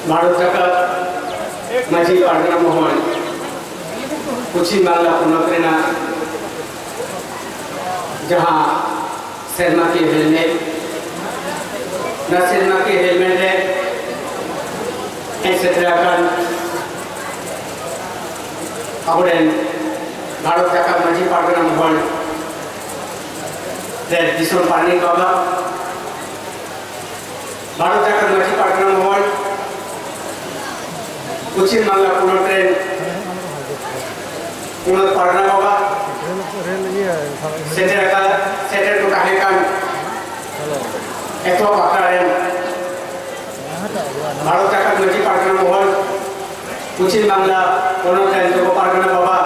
भारत सरकार माजी पार्गना मोहन पश्चिम बांगला पुनः जहाँ सेरमा के हेलमेट न सेरमा के हेलमेट है एक्सेट्रा kan kemudian भारत सरकार माजी पार्गना Mohan dan disun pani kaba Bharat सरकार माजी पार्गना मोहन पश्चिम बांगला पुनः पार्गना बाबा सेटर को tahekan eto bakaran भारत सरकार माजी पार्गना मोहन पश्चिम बांगला पुनः को पार्गना बाबा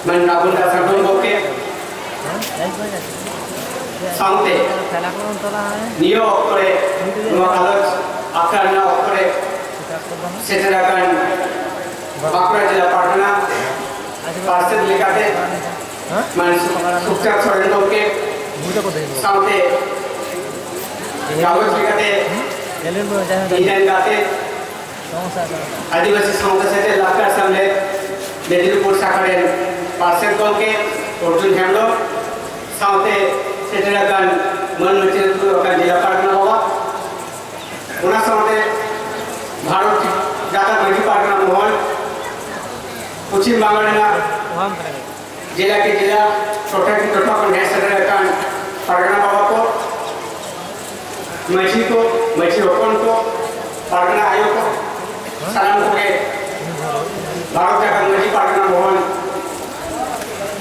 मन नागुंडा सरदोन बोके सामते नियो करे नुआ कागज आकारना करे सेटराkan बांकुड़ा जिला पाटना पार्षद लेकाते मन सुखचार सोरेन बोके सामते कागज लेकाते डिजाइन गाते आदिवासी समाज से लाकर सामने मेदिनीपुर शाखारेन पार्षद बोके अर्जुन हेमलो सामते सेटराkan मन मचिरपुर जिला पाटना बाबा उना सामते भारत जाता माजी पार्गना मोहन पश्चिम बांगला जिला के जिला छोटा की छोटा को नए सेटराkan पार्गना बाबा को माजी होपन को पार्गना आयोग को सलाम को के भारत जाता माजी पार्गना मोहन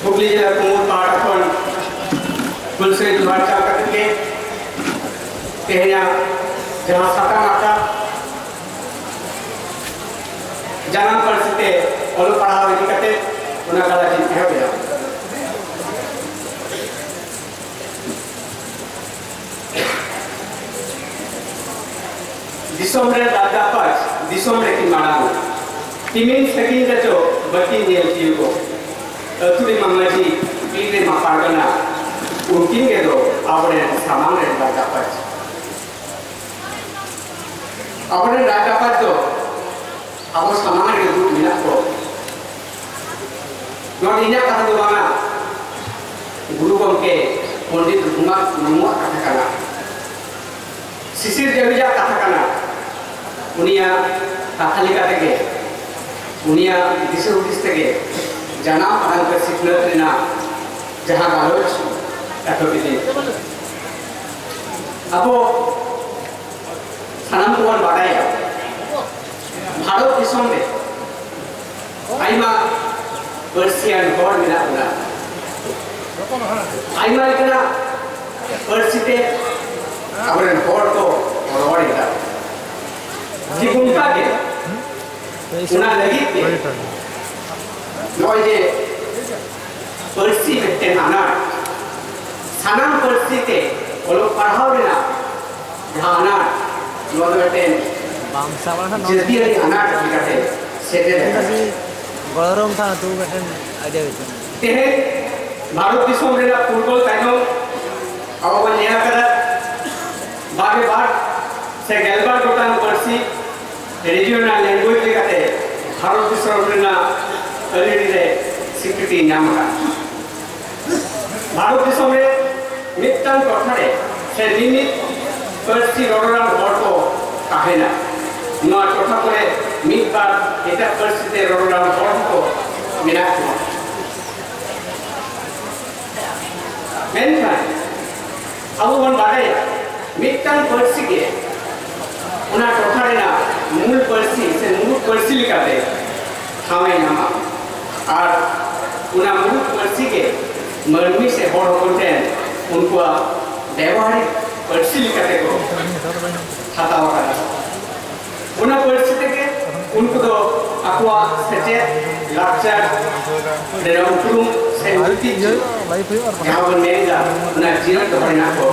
हुगली जिला कुमुर पहाड़ अपन कुलश्री दुहार चाकर के कहना जहाँ साता माता जानन परिस्थिति ओलो पढ़ाव इदी कते उना कला जी है गया दिसोमरे दादापाज दिसोमरे की मानागो तिमिन सकिन जचो बती नियल जीवो तुरी मामाजी पीले मापागना उनकी के दो आपने सामान रे दादापाज आपने दादापाज दो आपो सामान रे दूध मिला को नोडिना कथा दो माना गुरु गमके पंडित रुमा नुमा कथा कना शिशिर देविजा कथा कना उनिया कथा लिखा तेगे उनिया दिशा उदिस तेगे जाना पढ़ान कर सीखने तेना जहाँ गालोच कथो किसी आपो सानाम कुआन बाढ़ाया भारत दिसोम में आइमा पर्सियन हॉर मिला हुआ आइमा इतना पर्सिते अपने हॉर को हॉर इतना जिकुंका के उना लगी के नॉइजे पर्सी बेटे नाना सानाम पर्सी के ओलो पढ़ाओ लेना ढाना नॉइजे jadi ini anak dikate setel गौरव था तो बेटन आइडिया बेटन तेहे भारत दिसोम रे फुटबॉल ताइनो अब बनिया करा बागे बार से गलबार टोटान पर्सी रीजनल लैंग्वेज लिखाते भारत दिसोम रे ना अलरेडी रे स्वीकृति नाम का भारत दिसोम रे मित्तन टोठारे से लिमिट पर्सी रोडरान हॉर को काहेना नौ टोठा करे मित बार एटा परिस्थिति रोडरान हॉर को मिला को मेनखान अब वन बारे मित्तन पर्सी के उना टोठा रे ना मूल पर्सी से मूल पर्सी लिखाते थावे नामा और उना मूल पर्सी के मर्मी से हॉर होते हैं उनको व्यवहारिक पर्सी लिखाते को खाता होगा उना परिस्थिति के उनको तो अक्वा सच्चे लाचार देना उपरुम से उल्टी यहाँ पर मेरा उना जीवन तो बना को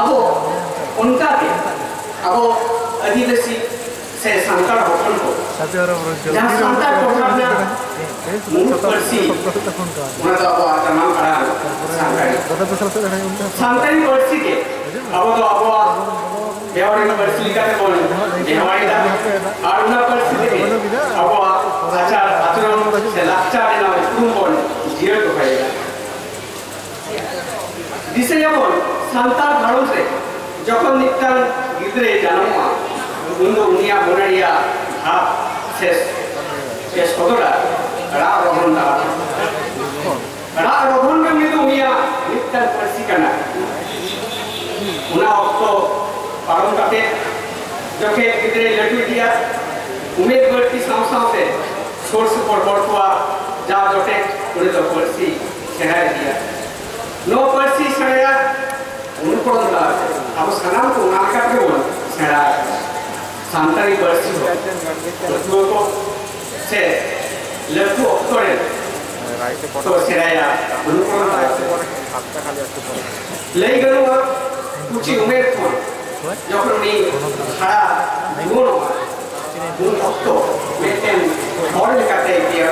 अब उनका के अब आदिवासी से संकर होकर को जहाँ संकर होकर ना mulut Parsi una do abo tanam aran Santali Santali Parsi ke abo do abo Dewari Parsi likate bol Dewari da ar una Parsi ke abo achar acharon se lakchar na urum bol jio to payega দিছে যেমন সান্তাল ভারতে যখন নিত্যান গিদ্রে জানোয়া Wundt উনিয়া মনারিয়া ভাব শেষ শেষ কতটা রাগ রহন রাগ রহন কিন্তু উনিয়া নিত্যান পারসি কানা উনা অক্ত পালন কাতে যখন গিদ্রে লটু দিয়া উমেদ গড়তি সামসামতে সোর্স পর বড়কুয়া যা জটে উনি তো পারসি সেরাই দিয়া नो पर्सी सेड़ा उनको ला अब सनाम को नाका के बोल सेड़ा सांताली पर्सी हो तो से लट्टू अक्तोरे तो सेड़ा या उनको ला ले गलो कुछ उम्मीद को जो करोनी खड़ा गुण गुण अक्तो मेंटेन और निकाते दिया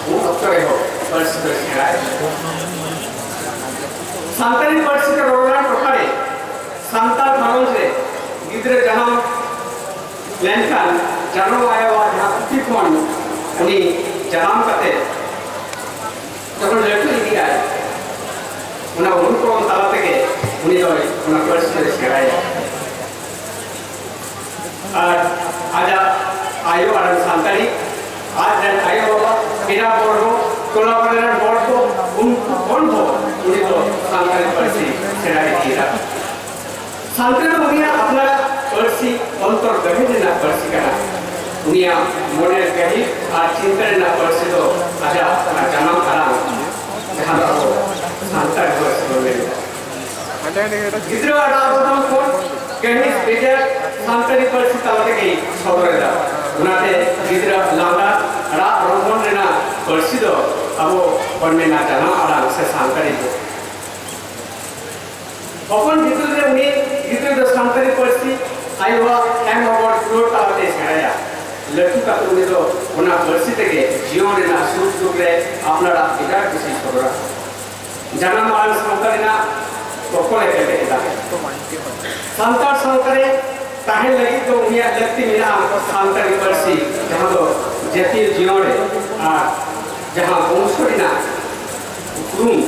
वो अक्तोरे हो पर्सी तो सेड़ा Santali Parsi ka rolan tokare Santal Bharonse gidre jahan lenkan jano ayawa jahan tipon uni janam kate যখন লেটু ইদি আয় উনা অনুকরণ তালা থেকে উনি দয় উনা Parsi শেখায় আর আজা আয়ো আর Santali আজ দেন আয়ো বাবা বিনা বর্ণ তোলা পালের বর্ণ বন্ধ উনি তো Santali Parsi সেরাই দিরা Santali উনিয়া আপনারা Parsi অন্তর গভীরে না Parsi কানা উনিয়া মনের গভীর আর চিন্তায় না Parsi তো আজা না জানাম কারা যাহা তো Santali Parsi বলে গিদ্র আর আবদম কোন গভীর বেজার Santali Parsi তালা থেকে সদরে দা উনাতে গিদ্র লাঙ্গা রা রঙ্গন রেনা Parsi তো আবো পড়মে না জানাম আরাম সে Santali अपन ভিতরে উনি ভিতরে Santali Parsi আইওয়া hang over floor তাতে ছায়া লটু কা তুমি তো ওনা Parsi থেকে জীবনে না সুখ দুঃখে আপনারা এটা কিছু করা জানা মান Santali না তকলে কেটে এটা Santal Santali তাহে লাগি তো উনিয়া লাগতি মিনা Santali Parsi যাহা তো জাতীয় জীবনে আর যাহা বংশরি না রুম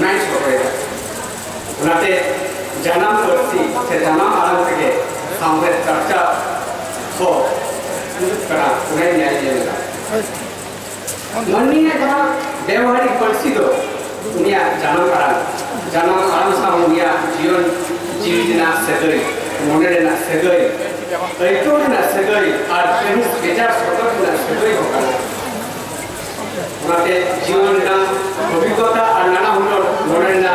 নাই করে उनाते जन्म Parsi से जन्म आरंभ के सामने चर्चा हो करा उन्हें न्याय दिया मन्नी है जहाँ व्यवहारिक Parsi तो उन्हें जन्म आरंभ सा उन्हें जीवन जीवितना सेगरी मोने ना सेगरी तो ना सेगरी और कहीं बेजार सोचो ना सेगरी होगा उनाते जीवन ना अभिज्ञता और नाना हुनर मोने ना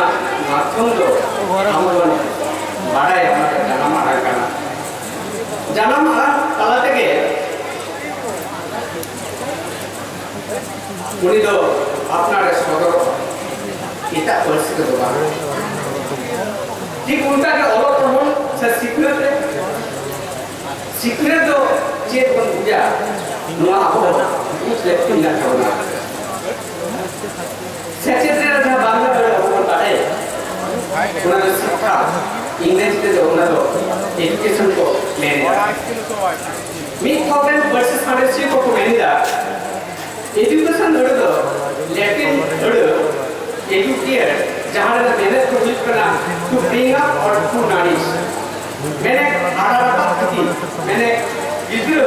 माध्यम तो আমগণ বাড়াই আমাদের জানাম আড়াই কানা জানাম আড়াই তালা থেকে উনি তো আপনার সদর এটা Parsi তো বাবা ঠিক উল্টাকে অলপ রহন সে শিখলে তো যে কোন পূজা নোয়া আবহ বুঝলে কিনা খাওয়া সেক্ষেত্রে যা বাংলা বলে অবগত আছে उन्होंने शिक्षा इंग्लिश के जो उन्होंने एजुकेशन को मैंने मी प्रॉब्लम वर्सेस Parsi को मैंने दा एजुकेशन दर्द लैटिन दर्द एजुकेट जहाँ ना मैंने तो कुछ करना टू ब्रिंग अप और टू नरिश मैंने आराधा की मैंने इधर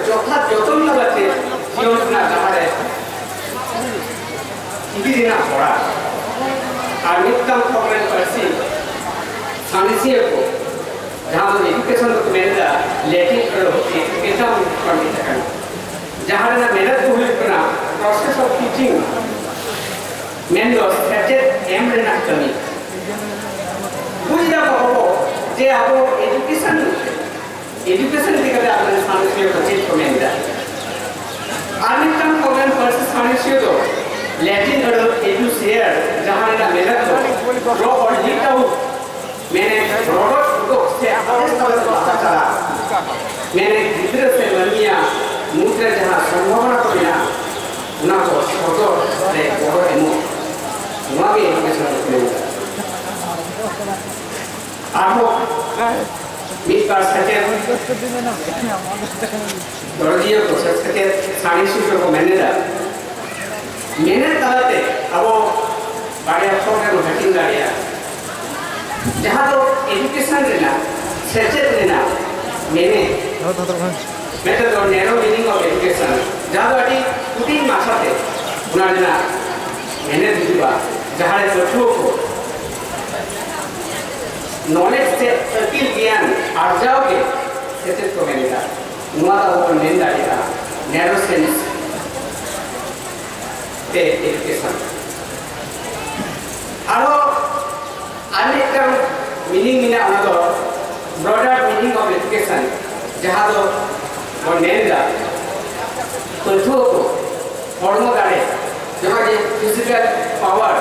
जो था जोतन लगाते जीवन ना जहाँ है इधर ना पड़ा और नित्यान प्रॉब्लम Parsi सानिसिया को जहाँ तो एजुकेशन तो मैंने दा लैटिन करो एजुकेशन पढ़ने तक जहाँ ना मेहनत को हुई करना प्रोसेस ऑफ टीचिंग मैंने तो सब्जेक्ट एम लेना कमी बुझा पाओ जे आपको एजुकेशन दिखाते आपने सानिसिया को चीज को मैंने दा और नित्यान प्रॉब्लम Parsi सानिसिया तो लैटिन करो एजुकेशन जहाँ ना मेहनत को ड्रॉ और लिखा हूँ मैंने प्रोडक्ट को से अपने तरह से पता चला मैंने इधर से बनिया मुद्रे जहाँ संभावना को बिना उना को फोटो ले फोटो एमो उना भी एजुकेशन को लेगा आपको मिस बार सच्चे दर्जियों को सच्चे साड़ी सूट को मैंने तालते अब बारे अफसर को हटिंग गाड़िया जहाँ तो एजुकेशन लेना सचेत लेना मैंने मेथड और नैरो मीनिंग ऑफ एजुकेशन जहाँ तो अटी कुटिंग मासा थे उन्होंने ना मैंने दिखा जहाँ ले बच्चों को नॉलेज से अकील ज्ञान आर्जाव के सचेत को मैंने कहा नुआरा ऊपर मेन डालिया नैरो सेंस ते एजुकेशन आरो अनेक मीनिंग मिना उना तो ब्रॉडर मीनिंग ऑफ एजुकेशन जहाँ तो वो नेंदा पढ़ो को फॉर्मो दारे जहाँ ये फिजिकल पावर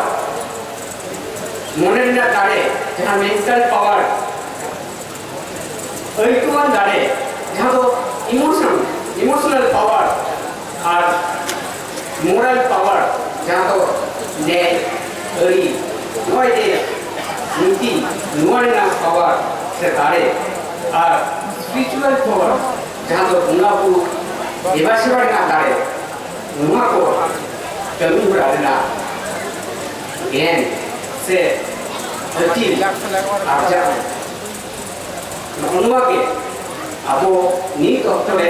मोनेंडा दारे जहाँ मेंटल पावर ऐटुआन दारे जहाँ तो इमोशनल पावर और मोरल पावर जहाँ तो ने अरी नॉय दे नीति नॉयना पावर से दारे और स्पिरिचुअल पावर जहाँ तो उन्ना को देवाशिवा ना दारे उन्ना को कमी हो रहा ना ज्ञान से अति आजा उन्ना के अब नीक अक्टोबर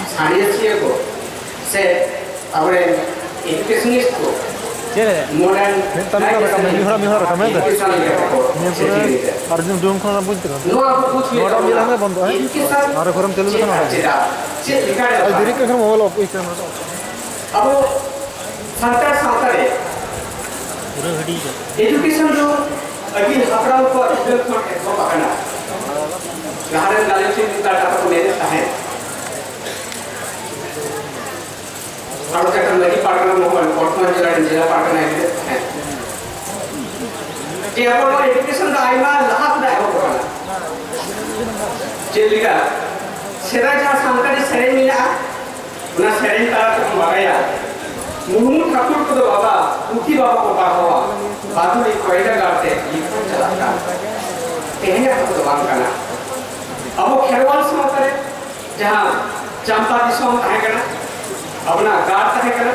साइंस को से अपने एजुकेशनिस्ट को मॉडर्न अर्जुन डूम खाना बुझते हैं नोड़ा मिला में बंद है और फॉर्म तेलुगु खाना है आज दिरी के घर मोबाइल ऑफ इस टाइम अब संतर एजुकेशन जो अभी हपराव को एजुकेशन को पकड़ना गार्डन गैलेक्सी का डाटा को ले लेता है और क्या करना है पार्टनर मोबाइल वर्तमान जिला पार्टनर है ये अपन एजुकेशन का आईना लाभ ना हो पाना जेलिका सेरा जहाँ सांकारी सेरेन मिला उन्हें सेरेन का तो मगाया मुर्मू ठाकुर को तो बाबा उठी बाबा को बाहुआ बातुली कोयला गाते लिखो चलाता कहने को तो बात करना अब वो खेरवाल समाचार जहाँ चंपा दिशों है करना अपना गार्ड है करना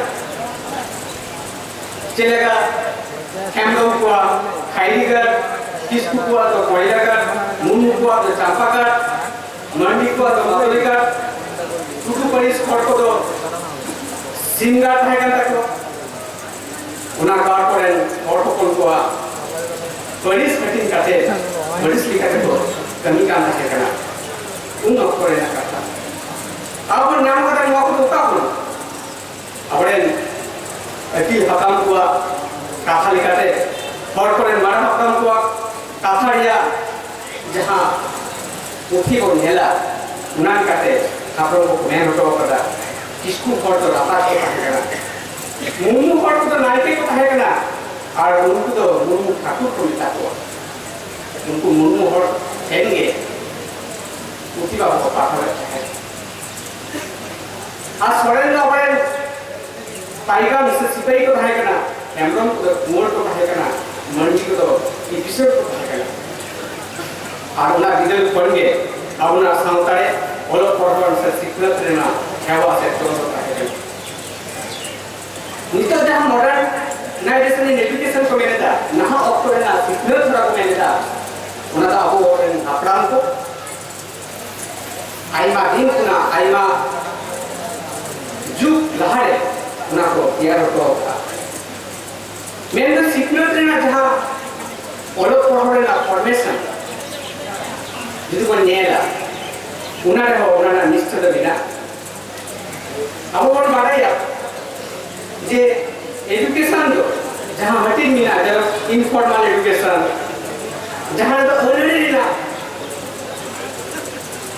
चलेगा कैमरों को खाइलीगर किसको को तो कोयलागर मुन्नू को तो चंपागर मंडी को तो मतलीगर टुटू परिस खड़ को तो सिंगार है करना को उना गार्ड करें ऑटो कौन को परिस कटिंग करते परिस लिखते को कमी का है करना उन ऑटो करें करता अब नाम का तो वापस होता हूँ अपने अकील हकाम हुआ काथा लिखाते और कोई मरा हकाम हुआ काथा लिया जहाँ उठी को नेला उन्हां करते आप लोगों को मैं रोटो करता किसको फॉर तो राता के कहेगा मुन्नू फॉर तो नाइके को कहेगा और उनको तो मुन्नू ठाकुर को मिलता हुआ उनको मुन्नू फॉर कहेंगे उठी बाबू को पाठा लगता है आज सोरेन ना अपने टाइगर मिस्टर सिपाही को कहेगा ना कैमरन को मोड़ को कहेगा ना मंडी को तो एपिसोड को कहेगा और उन्हें विदल पढ़ेंगे अब उन्हें सांतारे ओलो पढ़वान से सिक्नत रहना खेवा से तो कहेगा निकल जहाँ मॉडर्न नए जैसे एजुकेशन को मैंने था नहा ऑक्टोबर ना सिक्नत थोड़ा को मैंने था उन्हें तो अब और अपराध को आईमा दिन को ना आईमा जुग लहरे उन्हें को यार को मैंने सिक्नत रहना जहाँ ओलो पढ़वान ना फॉर्मेशन जितने को नेला उन्हें निश्चित बिना अब वो बारे या जे एजुकेशन जो जहाँ हटिंग मिला जब इनफॉर्मल एजुकेशन जहाँ तो ऑलरेडी ना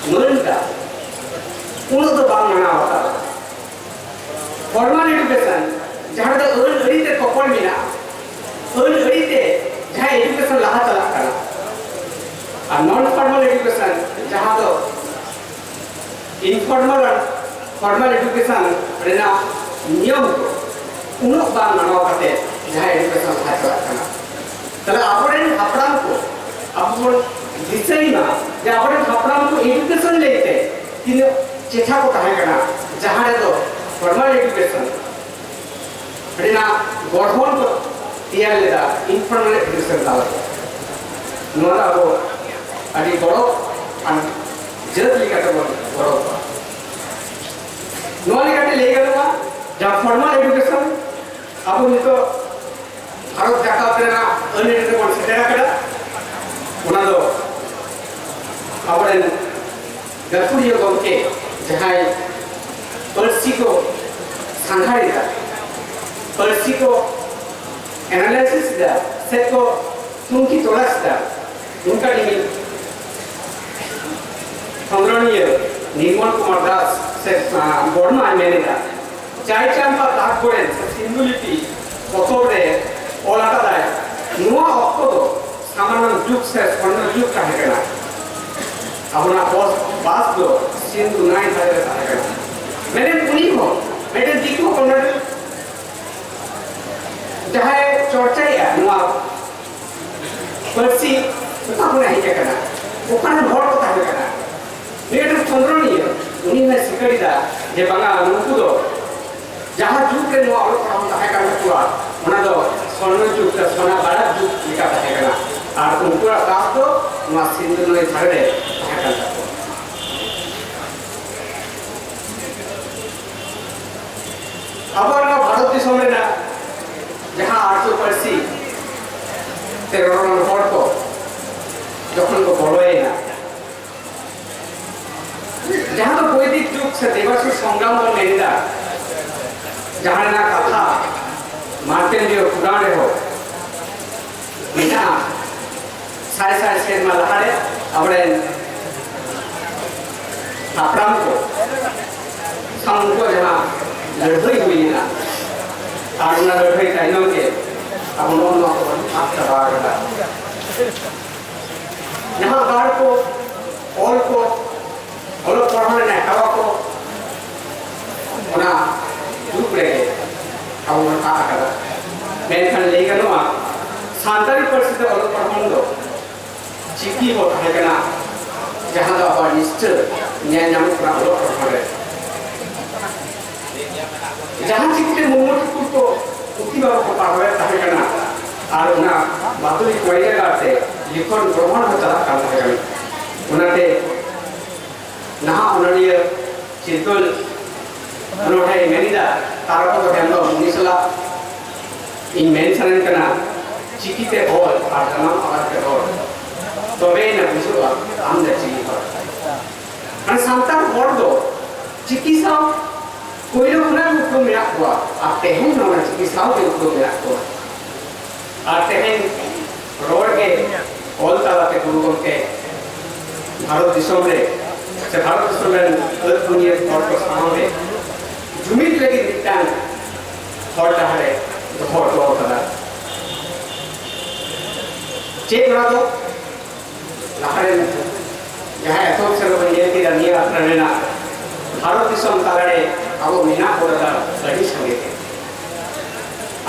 नोरंटा उन तो बांग मना होता फॉर्मल एजुकेशन जहाँ तो ऑलरेडी ते कपड़ मिला ऑलरेडी ते जहाँ एजुकेशन लाहा चला करा और नॉन फॉर्मल एजुकेशन जहाँ तो इनफॉर्मल फॉर्मल एजुकेशन रेना नियम को उन्नत बार मानव करते जहाँ एजुकेशन है तले आपने हापराम को अपन दिशा ही ना जब आपने हापराम को एजुकेशन लेते तीन चेचा को कहा करना जहाँ है तो फॉर्मल एजुकेशन रेना गवर्नमेंट को दिया लेता इनफॉर्मल एजुकेशन डाला नोरा को अभी बड़ो जल्द लिखा था बड़ो नोरा लिखा थे लेकर ना जब फॉर्मल एजुकेशन अब उनको भारत जाता तेरा अनएजुकेटेड सेटेरा करा उन्हें तो अपने गलपुरी योगों के जहाँ पर्सी को संघारी था पर्सी को एनालिसिस था सेट को उनकी तोड़ास था उनका निमिल संग्रहणीय निर्मल कुमार दास से बोर्ड में मैंने था चाय चांपा ताक बोले सिंगुलिटी पतोड़े ओला का दाय नुआ ऑक्को तो सामान्य जुग से स्वर्ण जुग का है क्या अपना बॉस बास दो सिंधु नाइन था क्या मैंने पुनी को मैंने दिखो कॉन्ट्रैक्टर जहाँ चर्चा या नुआ पर्सी उसका पुना ही क्या करना वो खाने बहुत होता है क्या लेकिन संग्रहणीय उन्हीं में सिकड़ी था ये बंगा नुकुदो जहाँ जुग के नुआ और काम है करना हुआ उन्हें तो स्वर्ण जुग का स्वर्ण बारह जुग लिखा है करना और उनको काफ तो नुआ सिंधु में झगड़े है करना अब अगर भारत देश में ना जहाँ 880 तेरह हॉट को जखन को बोलोए ना जहाँ तो वैदिक युग से देवासुर संग्राम और नेंदा जहाँ ना कथा मार्केंडियो पुराण हो बिना सारे सारे शेर में लहारे अपने अपराम को संगो जहाँ लड़ाई हुई ना आरुणा लड़ाई टाइमों के अब उन्होंने आप तबाह करा यहाँ गार्ड को ऑल को ऑल पढ़ने ने हवा को उन्हें डूब रहे अब उन्हें कहा करा मैं खान लेकर नुआ सांतारी परिस्थिति ऑल पढ़ने दो चिकी होता है क्या जहाँ तो आप निश्चित न्याय नाम पूरा ऑल पढ़ने जहाँ चिकी मुम्मुट को उसी बात को पढ़ावे ताकि करना और उन्हें बातों की कोई जगह से लिखन प्रमाण हो चला काम है उन्हें नहा उन्हें चिंतन उन्हें मेनिदा तारों को हम लोग निसला इन मेंशन करना चिकी ते और आधुनिक आवाज़ ते और तो वे न बिजुआ हम दे चिकी पर अन सांतार बोर्ड दो चिकित्सा कोई लोग उन्हें उपयोग में रखवा आते हैं ना उन्हें चिकित्साओं के उपयोग में रखवा आते हैं रोड के ऑल ताला के गुरुओं के भारत देशों में से भारत देशों में अलग दुनिया और को सामने जुमित लगी नित्यान हॉट है तो हॉट हुआ होता है चेक ना तो लहरें यहाँ ऐसा से लोग ये कि दुनिया अपना लेना भारत देशों ताले अब मीना कोड़ा लड़ी संगे थे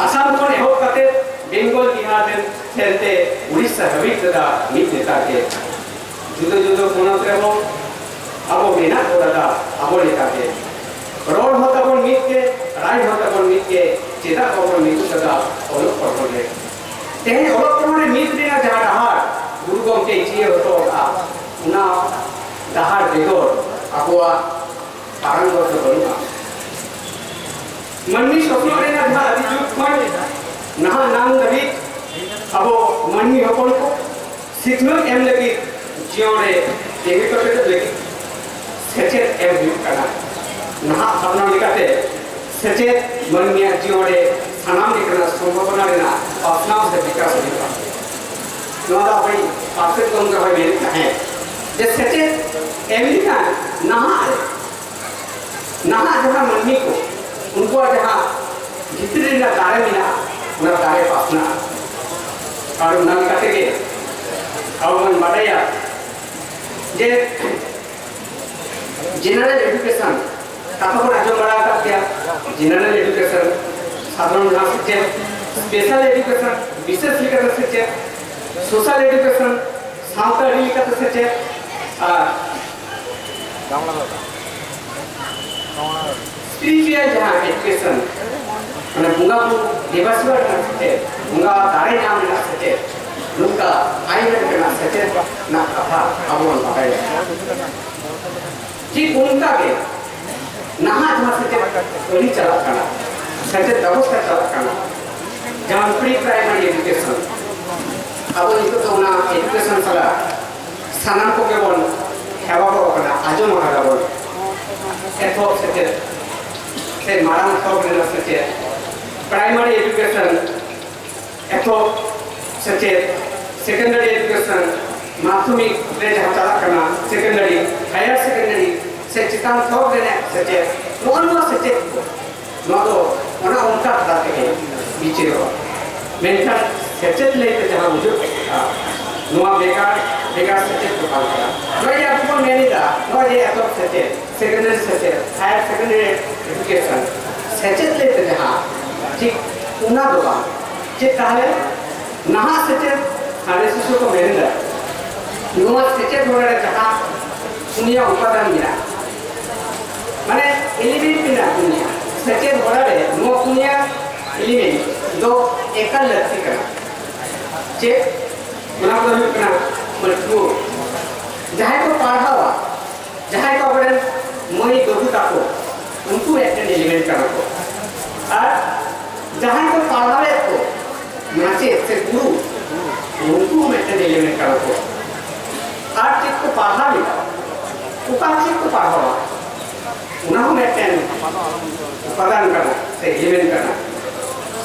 आसाम को नेहो करते बेंगल बिहार में चलते उड़ीसा हविक दा मीत नेता के जुदो जुदो कोना पे हो अब मीना कोड़ा अब नेता के रोड होता बन मीत के राइड होता बन मीत के चेता को बन मीत सदा ओलो पर ले तेहे ओलो पर मीत देना जहाँ डहार गुरु को के चिए हो तो उना डहार बेगोर अबुआ पारंग को बनुआ मन्नी स्वप्न में ना था अभी जुग में नहा नाम दबी अब मन्नी होपन को सिग्नल एम लगी जियोरे देवी को तो लगी सचेत एम जुग करना नहा अपना निकाते सचेत मन्नी जियोरे सनाम निकलना संभावना लेना अपना से विकास होगा नवादा भाई पासे कौन का भाई मेरे हैं जैसे सचेत एम लिखा नहा नहा जहाँ मन्नी को उनको जहाँ जितने ना तारे मिला उन्हें तारे पासना और उन्हें कहते के और मन बढ़ाया जे जनरल एजुकेशन कथा को आजम बड़ा का क्या जनरल एजुकेशन साधारण ना सच्चे स्पेशल एजुकेशन विशेष लिखा सच्चे सोशल एजुकेशन साउंड लिखा सच्चे स्पिरिचुअल जहाँ एजुकेशन मैंने बुंगा को देवासिवा ना सच्चे बुंगा तारे नाम ना सच्चे लुका आईवें ना सच्चे ना कथा अबुन बताए कि उनका के नहा जहाँ सच्चे वही चला करना सच्चे व्यवस्था चला करना जहाँ प्री प्राइमरी एजुकेशन अब itu तो ना एजुकेशन साला सानाम को केवल हेवा को करना आजो महारा बोल एथोप से माराम थोप लेना सच्चे प्राइमरी एजुकेशन एथोप सच्चे सेकेंडरी एजुकेशन माध्यमिक ले जहाँ चला करना सेकेंडरी हायर सेकेंडरी से चितान थोप लेना सच्चे नॉर्मल सच्चे नॉर्मल उन्हें उनका बताते हैं बीचे हो मेंटल सच्चे लेते जहाँ वजूद नॉर्मल बेकार सच्चे तो काम करा नॉर्मल ये आपको मैंने दा नॉर्मल ये एथोप सच्चे सेकेंडरी सच्चे हायर सेकेंडरी एजुकेशन सच्चे लेते जहाँ ठीक उन्हें दोगा चित ताले नहा सच्चे सारे शिशु को मैंने दा नॉर्मल सच्चे थोड़ा जहाँ दुनिया उपादान मिला माने एलिमेंट मिला दुनिया सच्चे थोड़ा रे नॉर्मल दुनिया एलिमेंट दो एकल लगती करना चित उन्हें तो भी करना मजबूर जहाँ को पढ़ा हुआ जहाँ को अपने मई दोगु ताको उनको एक एलिमेंट करना को और जहाँ को पढ़ा है तो नाचे से गुरु उनको एक एलिमेंट करना को और चित को पढ़ा भी उपाचित को पढ़ा हुआ उन्हें एक उपादान करना से एलिमेंट करना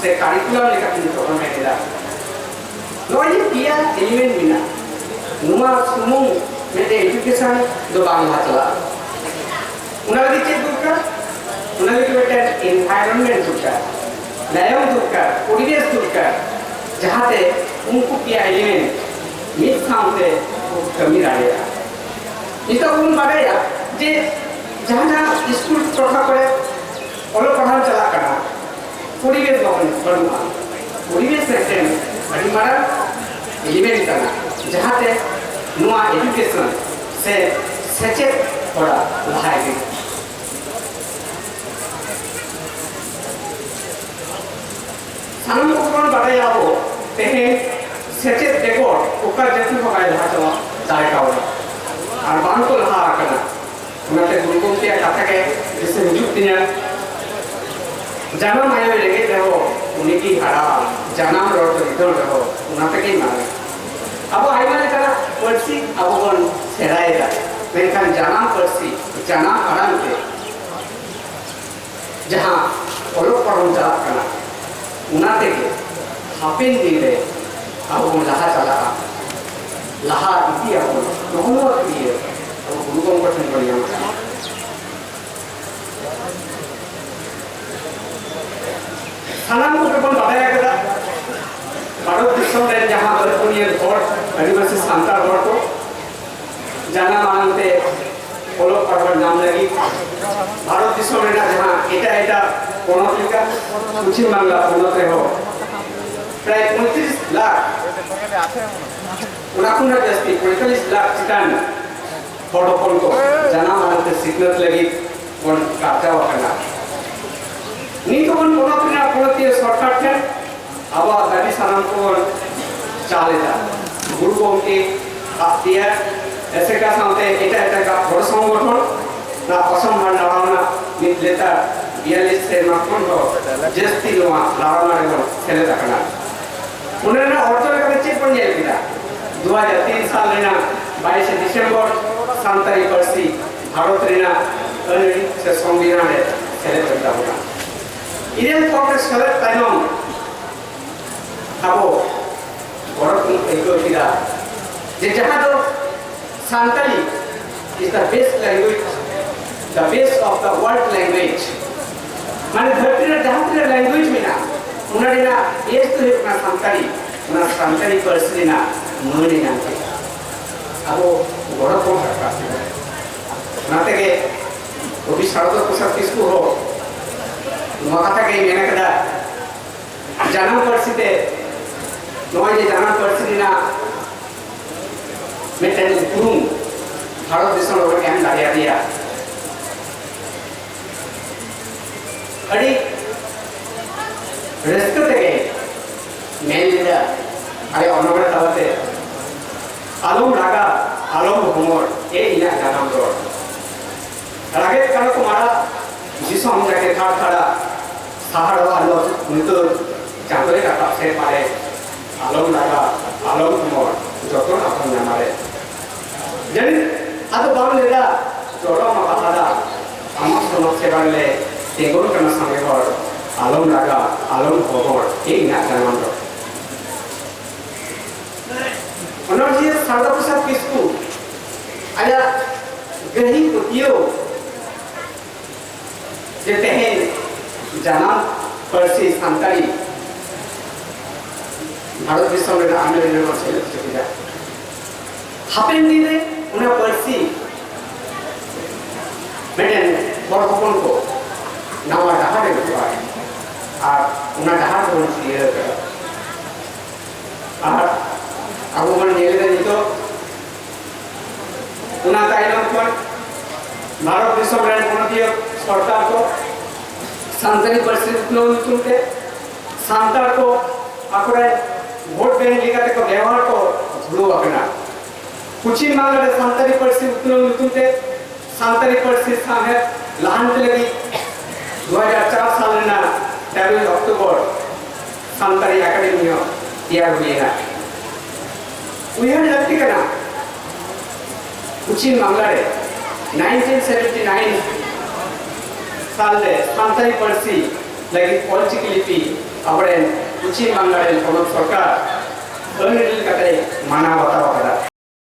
से करिकुलम लेकर किन तो हमें दिला नॉइज किया एलिमेंट बिना नुमा सुमुंग में एजुकेशन दो बांग्ला चला उन्हें दिखे दुर्गा उन्हें दिखे बेटे एनवायरनमेंट दुर्गा लायम दुर्गा परिवेश दुर्गा जहाँ ते उनको किया एलिमेंट मिस खाते कमी रहेगा इतना उन बारे या जे जहाँ स्कूल प्रथा करे और पढ़ान चला करना परिवेश बनवा परिवेश रहते हैं हमारा एलिमेंट करना जहाँ ते नुआ एजुकेशन से सचेत थोड़ा लाए गए सानम को कौन बताया वो तेहे सचेत देखो ऊपर जैसे को काय जहाँ चला जाए का वाला और बांध को लहा करना उन्हें गुरुकुल के कथा के जिससे वजूद दिया जाना माया में लगे रहो उन्हीं की हरा जाना रोड तो इधर रहो उन्हें पे कहीं मारे अब आई मैंने कहा पर्सी अब कौन सेराएगा मैंने कहा जाना पर्सी जाना हरा के जहाँ ओलो पढ़ूं जा करना उन्हें पे के हापिन दी रहे अब वो लहा चला लहा इसी अब दोनों किए अब गुरुकुल को चुन बढ़िया सानाम को कौन बताया करता भारत दिशा में जहाँ बरपुनिया घोड़ आदिवासी सांतार घोड़ को जाना मानते ओलो पर्वत नाम लगी भारत दिशा में जहाँ इटा कोनोलिका पश्चिम बांग्ला कोनोते हो प्राय 35 लाख उनाकुना जस्ती 45 लाख चितान फोटोफोन को जाना मानते सिग्नल लगी कौन काटा वाकना नी तो कौन कोनोतिया शॉर्टकट है अब दादी सानाम को चाले था गुरु को उनके दिया ऐसे का सामने इटा का थोड़ा संगठन ना असम भर लड़ाना मित लेता 42 से मार्कन को जस्ती लोआ लड़ाना है खेले रखना उन्हें ना औरतों का बच्चे पढ़ जाए किया 2003 साल लेना 22 दिसंबर सांतारी पर्सी भारत लेना अनरी से संविधान है खेले करता होगा इधर कांग्रेस खेले ताइनों अब भारत में एक किया जहाँ तो Santali is the best language, the best of the world language. माने धरती में जहाँ तक language में ना उन्हें ना ये तो है अपना सांताली पर्सली ना मने ना अब वो बड़ा कौन करता है नाते के कवि सारदा प्रसाद किस्कू हो नवा कथा के मेना कदा जानम परिस्थिति नवा जे जानम परिस्थिति ना मेटेन उरुम भारत दिसम रो के हम दाया दिया अड़ी रस्ते ते मेन लिदा अरे अनोबरे तावते आलम रागा आलम होमर ए इना जानम रो रागे कारण को मारा जिसो हम जाके थाड़ा साहड़ वालो नितो चांदरे का से पारे आलम रागा आलम होमर जतो अपन नामारे जन आतो बाम लेदा जोड़ो मा बादा आमा समझ से बाले तेगोर करना समय पर आलम रागा आलम होमर ए इना जानम रो अनर्जी सारदा प्रसाद किस्कू आया गही कुतियो जे तेहेन जानम परसी सांताली भारत दिसम रे आमे रे मसे चकिदा हापेन दिने उना परसी मेटेन बड़ हपन को नावा डाहारे गवा आ उना डाहार को क्लियर कर आ अब मन नेले नितो उना ताइलम पर भारत दिसम रे कोनतिय सरकार को सांताली परिस्थिति नो नितुते सांताल को आकड़े वोट बैंक लिखाते को व्यवहार को झुड़ो अपना कुछ मांगले सांताली परिस्थिति नो नितुते सांताली परिस्थिति साहे लांत लगी 2004 साल ना 23 अक्टूबर सांताली एकेडमी तैयार हुई है उयन लगती करना कुछ मांगले 1979 साल ले सांताली परसी लगी पॉलिटिकल लिपि अपने कुछ मांगले कोनो सरकार अनिल कते माना बताओ